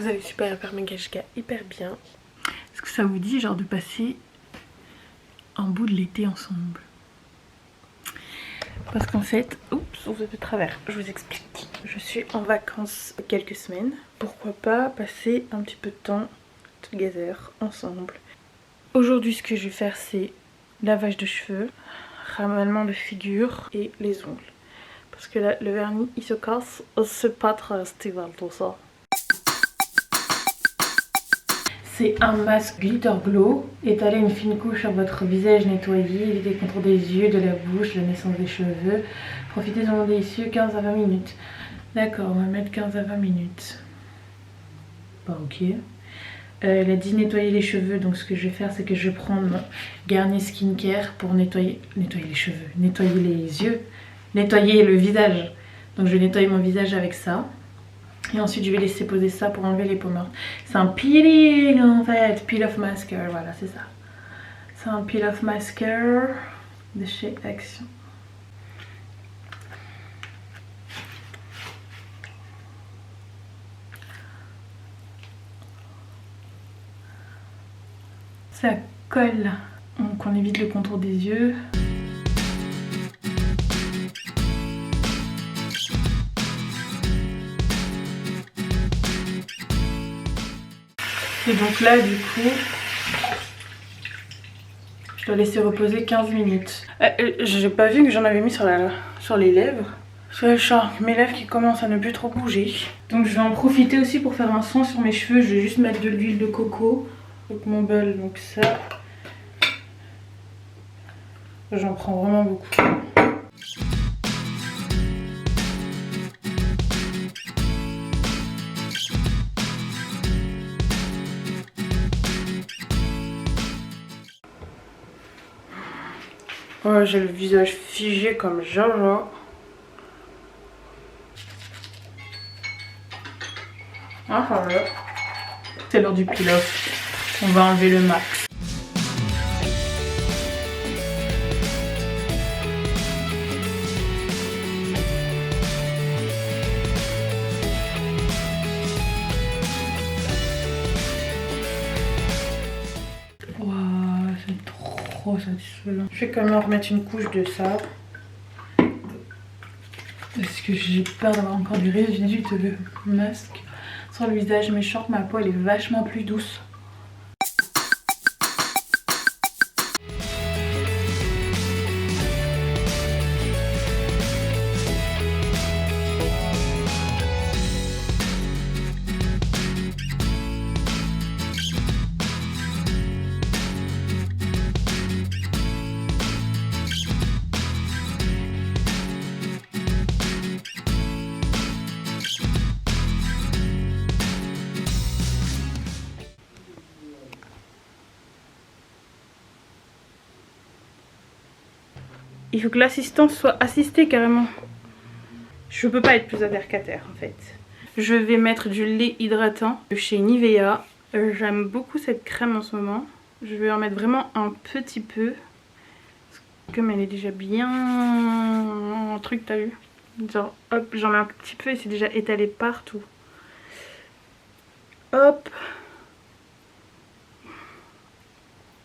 vous allez super hyper méga giga hyper bien. Est-ce que ça vous dit genre de passer un bout de l'été ensemble? Parce qu'en fait, oups, on fait de travers, je vous explique. Je suis en vacances quelques semaines. Pourquoi pas passer un petit peu de temps together, ensemble. Aujourd'hui, ce que je vais faire, c'est lavage de cheveux, ramalement de figure et les ongles. Parce que là, le vernis, il se casse. C'est pas très estival tout ça. C'est un masque Glitter Glow. Étalez une fine couche sur votre visage nettoyé. Évitez le contour des yeux, de la bouche, la naissance des cheveux. Profitez d'un délicieux 15 à 20 minutes. D'accord, on va mettre 15 à 20 minutes. Bah ok. Elle a dit nettoyer les cheveux. Donc ce que je vais faire, c'est que je vais prendre mon Garnier Skincare pour nettoyer les cheveux. Nettoyer les yeux. Nettoyer le visage. Donc je vais nettoyer mon visage avec ça. Et ensuite je vais laisser poser ça pour enlever les peaux mortes. C'est un peeling en fait. Peel off mascara, voilà c'est ça. C'est un peel off mascara de chez Action. Ça colle. Donc on évite le contour des yeux. Et donc là du coup je dois laisser reposer 15 minutes. J'ai pas vu que j'en avais mis sur les lèvres. J'ai mes lèvres qui commencent à ne plus trop bouger. Donc je vais en profiter aussi pour faire un soin sur mes cheveux. Je vais juste mettre de l'huile de coco avec mon bol. Donc ça, j'en prends vraiment beaucoup. Ouais, j'ai le visage figé comme Jaja. Ah, voilà. C'est l'heure du peel-off. On va enlever le max. Waouh, c'est trop satisfaisant. Je vais quand même remettre une couche de ça. Parce que j'ai peur d'avoir encore du résidu de masque sur le visage. Mais je sens que ma peau elle est vachement plus douce. Il faut que l'assistance soit assistée carrément. Je peux pas être plus intercataire en fait. Je vais mettre du lait hydratant de chez Nivea. J'aime beaucoup cette crème en ce moment. Je vais en mettre vraiment un petit peu. Comme elle est déjà bien un truc, t'as vu? Genre hop, j'en mets un petit peu et c'est déjà étalé partout. Hop.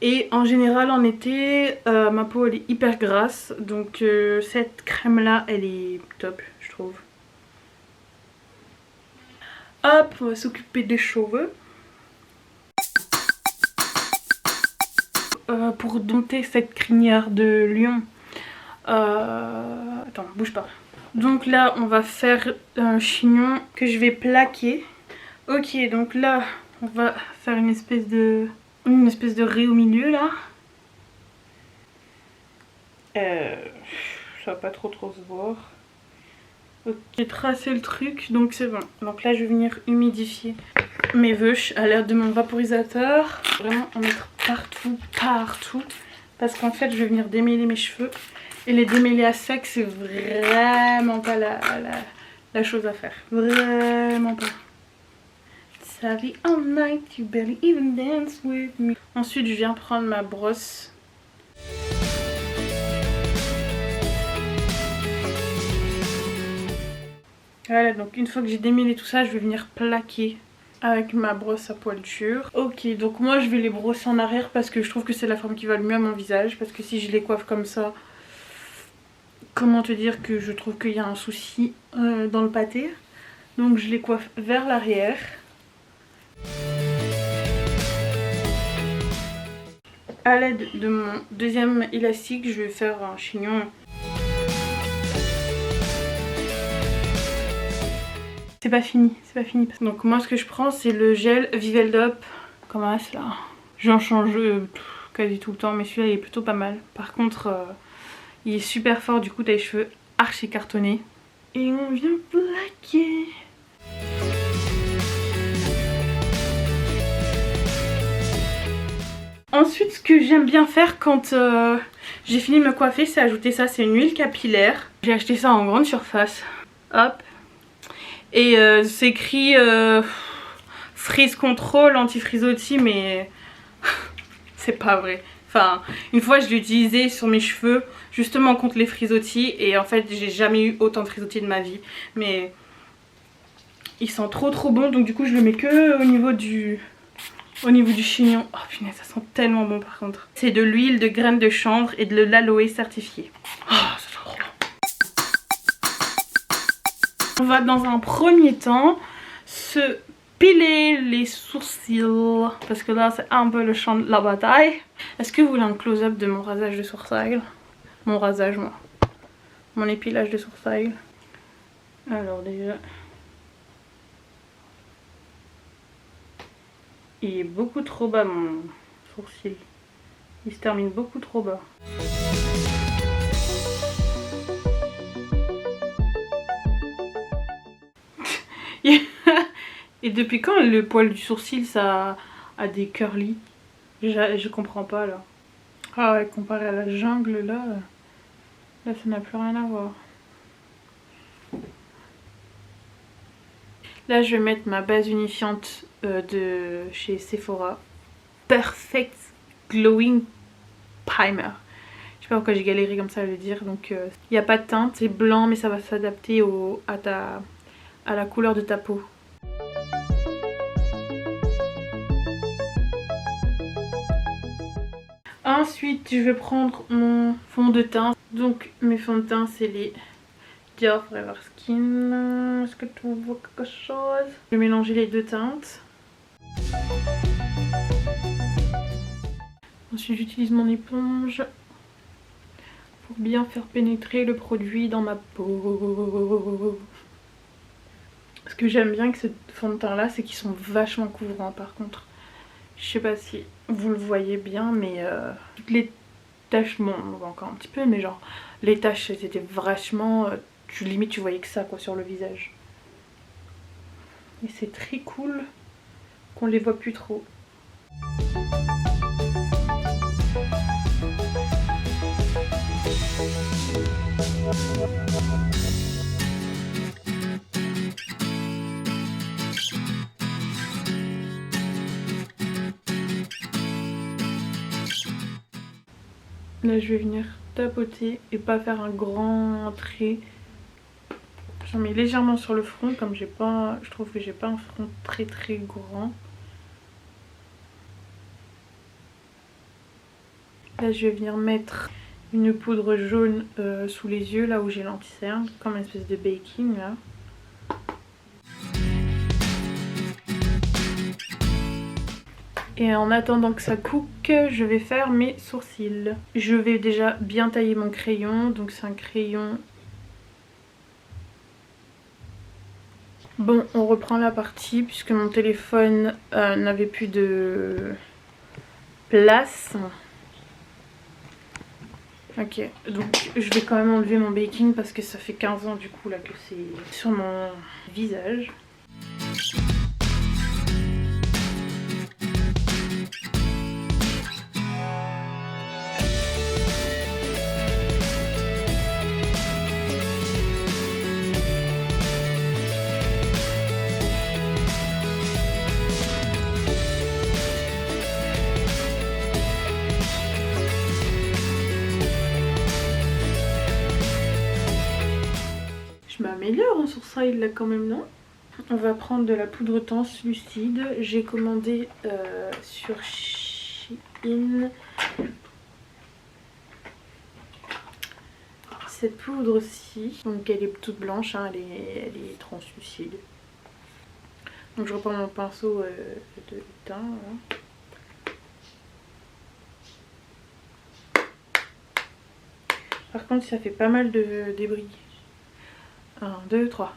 Et en général en été, ma peau elle est hyper grasse. Donc cette crème là elle est top je trouve. Hop, on va s'occuper des cheveux. Pour dompter cette crinière de lion. Attends, bouge pas. Donc là on va faire un chignon que je vais plaquer. Ok, donc là on va faire une espèce de raie au milieu là. Ça va pas trop se voir. Ok, j'ai tracé le truc donc c'est bon. Donc là je vais venir humidifier mes veuches à l'aide de mon vaporisateur. Vraiment en mettre partout. Parce qu'en fait je vais venir démêler mes cheveux. Et les démêler à sec c'est vraiment pas la chose à faire. Vraiment pas. Savvy all night, you barely even dance with me. Ensuite, je viens prendre ma brosse. Voilà, donc une fois que j'ai démêlé tout ça, je vais venir plaquer avec ma brosse à pointure. Ok, donc moi je vais les brosser en arrière parce que je trouve que c'est la forme qui va le mieux à mon visage. Parce que si je les coiffe comme ça, comment te dire que je trouve qu'il y a un souci dans le pâté. Donc je les coiffe vers l'arrière. À l'aide de mon deuxième élastique, je vais faire un chignon. C'est pas fini, c'est pas fini. Donc moi ce que je prends c'est le gel Viveldop. Comment là. J'en change quasi tout le temps mais celui-là il est plutôt pas mal. Par contre il est super fort, du coup t'as les cheveux archi cartonnés. Et on vient plaquer. Ensuite ce que j'aime bien faire quand j'ai fini de me coiffer c'est ajouter ça, c'est une huile capillaire. J'ai acheté ça en grande surface. Hop. Et c'est écrit Freeze Control anti-frizzotis mais c'est pas vrai. Enfin, une fois je l'ai utilisé sur mes cheveux justement contre les frizzotis et en fait j'ai jamais eu autant de frizzotis de ma vie. Mais ils sont trop bons, donc du coup je le mets que au niveau du chignon. Oh punaise, ça sent tellement bon par contre. C'est de l'huile de graines de chanvre et de l'aloe certifié. Oh, ça sent trop bon. On va dans un premier temps se piler les sourcils parce que là c'est un peu le champ de la bataille. Est-ce que vous voulez un close-up de mon rasage de sourcils? Mon rasage, moi. Mon épilage de sourcils. Alors déjà, il est beaucoup trop bas mon sourcil. Il se termine beaucoup trop bas. Et depuis quand le poil du sourcil ça a des curly? Je comprends pas là. Ah ouais, comparé à la jungle là ça n'a plus rien à voir. Là je vais mettre ma base unifiante de chez Sephora. Perfect Glowing Primer. Je sais pas pourquoi j'ai galéré comme ça à le dire. Donc il n'y a pas de teinte, c'est blanc mais ça va s'adapter à la couleur de ta peau. Ensuite, je vais prendre mon fond de teint. Donc, mes fonds de teint, c'est les Dior Forever Skin. Est-ce que tu vois quelque chose? Je vais mélanger les deux teintes. Ensuite, j'utilise mon éponge pour bien faire pénétrer le produit dans ma peau. Ce que j'aime bien avec ce fond de teint là, c'est qu'ils sont vachement couvrants par contre. Je sais pas si vous le voyez bien, mais toutes les taches, bon on voit encore un petit peu, mais genre les taches elles étaient vachement, limite tu voyais que ça quoi sur le visage. Et c'est très cool qu'on les voit plus trop. Là je vais venir tapoter et pas faire un grand trait. J'en mets légèrement sur le front comme je trouve que j'ai pas un front très grand. Là je vais venir mettre une poudre jaune sous les yeux là où j'ai l'anti-cerne, comme une espèce de baking là. Et en attendant que ça cook, je vais faire mes sourcils. Je vais déjà bien tailler mon crayon. Donc c'est un crayon... Bon, on reprend la partie puisque mon téléphone n'avait plus de place. Ok, donc je vais quand même enlever mon baking parce que ça fait 15 ans du coup là que c'est sur mon visage. Je m'améliore en sourcil là quand même, non? On va prendre de la poudre translucide. J'ai commandé sur Shein cette poudre-ci. Donc elle est toute blanche, hein, elle est translucide. Donc je reprends mon pinceau de teint. Là. Par contre ça fait pas mal de débris. 1, 2, 3.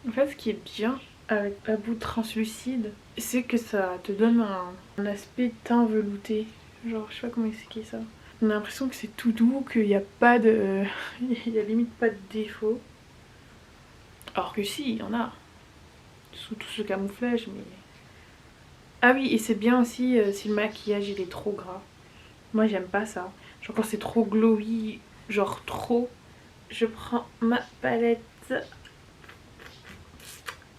En fait ce qui est bien avec la poudre translucide, c'est que ça te donne un aspect teint velouté. Genre je sais pas comment expliquer ça. On a l'impression que c'est tout doux, qu'il n'y a pas de... il y a limite pas de défaut. Alors que si, il y en a. Sous tout ce camouflage, mais... Ah oui, et c'est bien aussi si le maquillage il est trop gras. Moi j'aime pas ça. Genre quand c'est trop glowy, genre trop... Je prends ma palette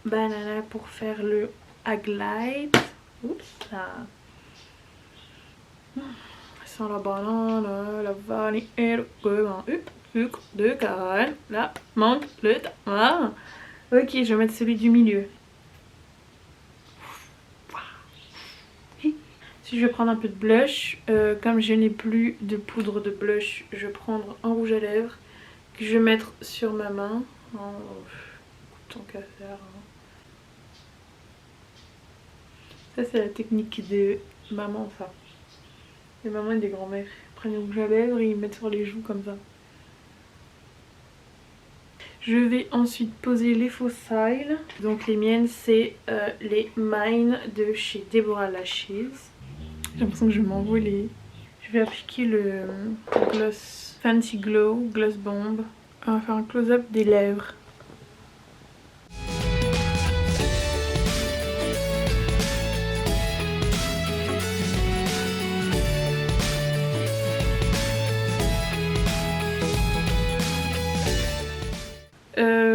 Banana pour faire le highlight. Oups là. Sans la banane, la vanille et le sucre de canne. Là, manque le temps. Ok, je vais mettre celui du milieu. Si je vais prendre un peu de blush, comme je n'ai plus de poudre de blush, je vais prendre un rouge à lèvres que je vais mettre sur ma main. Tant qu'à faire. Ça c'est la technique de maman, ça. Les mamans et des grands-mères prennent le rouge à lèvres et ils mettent sur les joues comme ça. Je vais ensuite poser les faux cils. Donc les miennes c'est les Mine de chez Deborah Lashes. J'ai l'impression que je vais m'envoler. Je vais appliquer le gloss Fancy Glow, Gloss Bomb. On va faire un close-up des lèvres.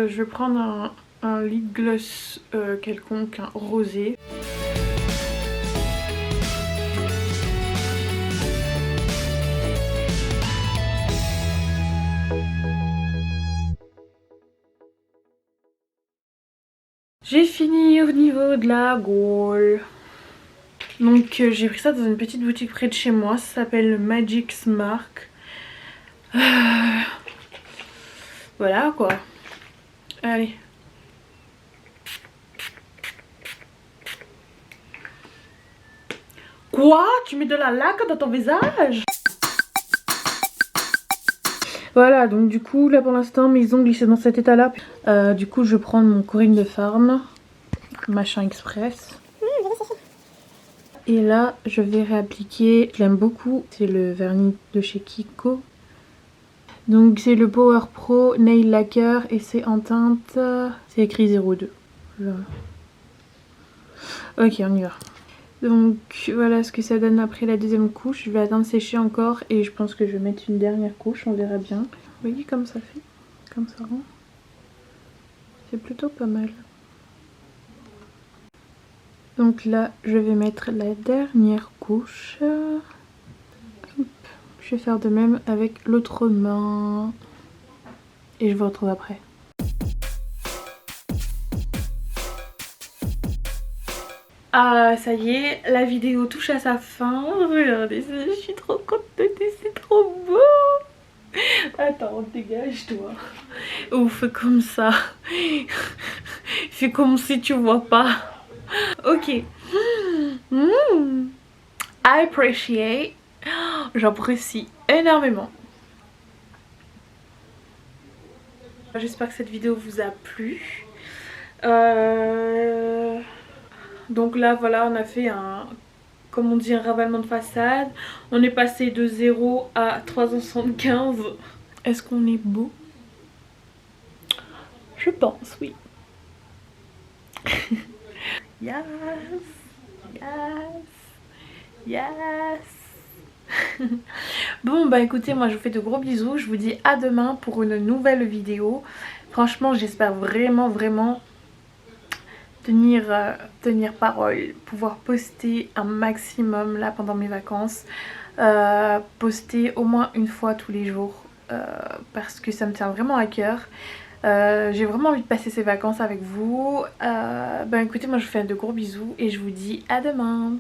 Je vais prendre un lip gloss quelconque, un rosé. J'ai fini au niveau de la gaule. Donc j'ai pris ça dans une petite boutique près de chez moi. Ça s'appelle Magic's Mark. Voilà quoi. Allez. Quoi? Tu mets de la laque dans ton visage? Voilà, donc du coup là pour l'instant mes ongles ils sont dans cet état là. Du coup je vais prendre mon Corinne de Farm Machin Express. Et là je vais réappliquer, je l'aime beaucoup, c'est le vernis de chez Kiko. Donc c'est le Power Pro Nail Lacquer et c'est en teinte, c'est écrit 02. Voilà. Ok, on y va. Donc voilà ce que ça donne après la deuxième couche. Je vais attendre sécher encore et je pense que je vais mettre une dernière couche, on verra bien. Vous voyez comme ça fait, comme ça rend. C'est plutôt pas mal. Donc là je vais mettre la dernière couche. Hop. Je vais faire de même avec l'autre main. Et je vous retrouve après. Ah ça y est, la vidéo touche à sa fin. Regardez, je suis trop contente, c'est trop beau. Attends, dégage-toi. Ou fais comme ça. Fais comme si tu vois pas. Ok. I appreciate. J'apprécie énormément. J'espère que cette vidéo vous a plu. Donc là voilà, on a fait un, comme on dit, un ravalement de façade. On est passé de 0 à 375. Est-ce qu'on est beau? Je pense, oui. Yes, yes, yes. Bon bah écoutez, moi je vous fais de gros bisous. Je vous dis à demain pour une nouvelle vidéo. Franchement j'espère vraiment tenir parole, pouvoir poster un maximum là pendant mes vacances, poster au moins une fois tous les jours parce que ça me tient vraiment à cœur. J'ai vraiment envie de passer ces vacances avec vous. Ben écoutez, moi je vous fais de gros bisous et je vous dis à demain.